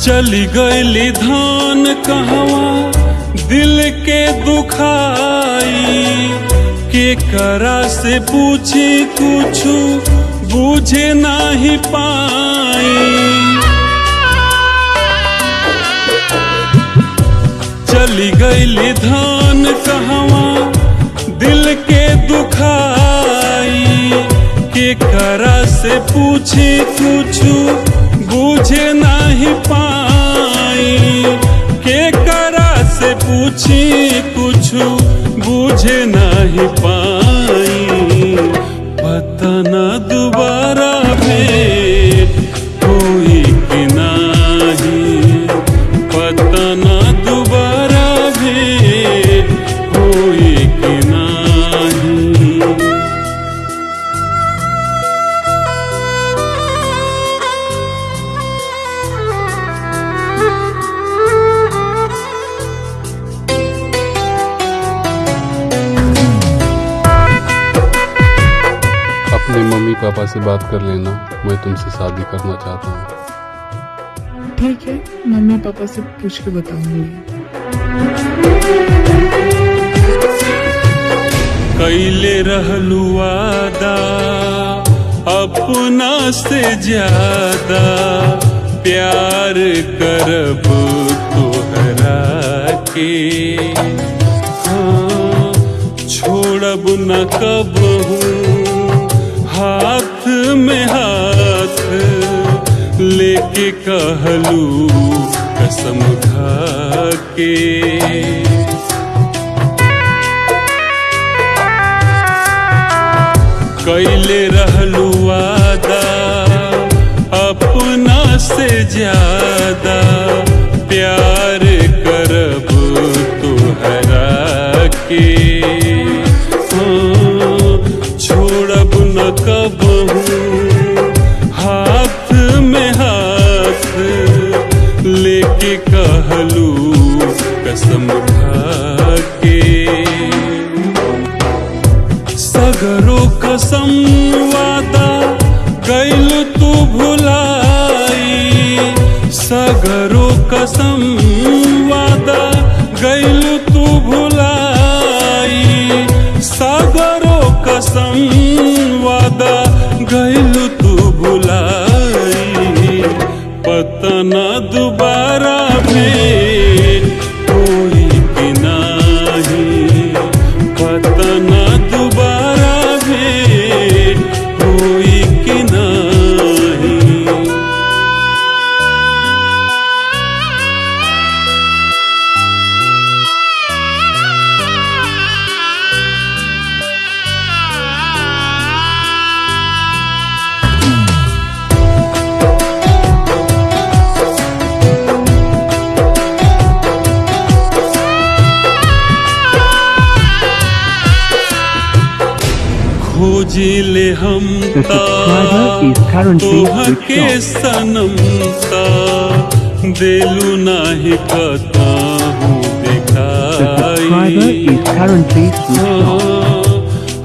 चली गईली धान कहवा दिल के दुखाई, के करा से पूछी कुछु बूझे नहीं पाई। चली गईली धान कहवा दिल के दुखाई, के करा से पूछी कुछु बूझे नहीं पाई। के करा से पूछी कुछु बूझे नहीं पाई। पता न दोबारा भेंट होई कि नहीं, पता न दोबारा भेंट होई कि नहीं। अपने मम्मी पापा से बात कर लेना, मैं तुमसे शादी करना चाहता हूँ। ठीक है, मम्मी पापा से पूछ के बताऊंगी। कैले रहलू वादा अपना से ज्यादा, प्यार करब तोहरा के। हाँ, छोड़ब न कबहू हाथ में हाथ लेके कहलू कसम खा के। कैले रहलू वादा अपना से ज्यादा, प्यार करब तोहरा के। छोड़ब न कबहू हाथ में हाथ लेके कहलू कसम खा के। सगरो कसम वादा गइल तू भुलाई, सगरो कसम वादा गइल तू भुलाई। सगरो कसम वादा गइल तू भुलाई। पता न दोबारा भेंट होई कि नहीं, पता न दोबारा भेंट होई कि नहीं। खोजिले हम तोहके सनम ता, देलू नाही कतहु दिखाई।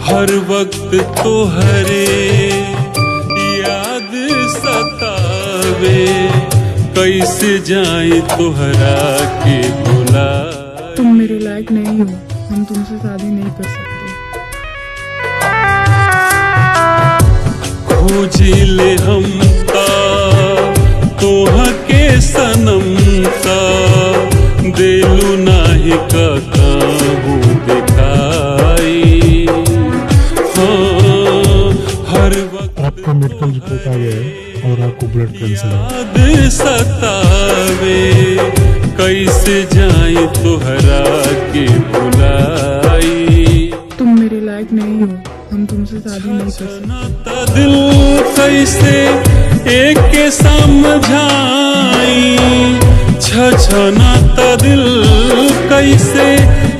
हर वक्त तोहरे याद सतावे, कैसे जाए तोहरा के भुला। तुम मेरे लायक नहीं हो, हम तुमसे शादी नहीं कर सकते। खोजिले हम तोहके सनम ता, देलू नाही कतहु दिखाई। हाँ, हर वक्त आपका मेडिकल रिपोर्ट आ गया है और आपको ब्लड कैंसर है। याद सतावे, कैसे जाए तोहरा के भुलाई। तुम मेरे लायक नहीं हो, हम तुमसे शादी नहीं कर सकते। दिल कैसे एक के समझाई, छछनाता दिल कैसे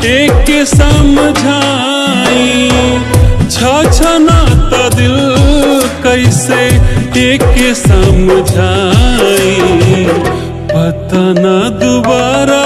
एक के समझाई। छछनाता दिल कैसे एक के समझाई। पता न दोबारा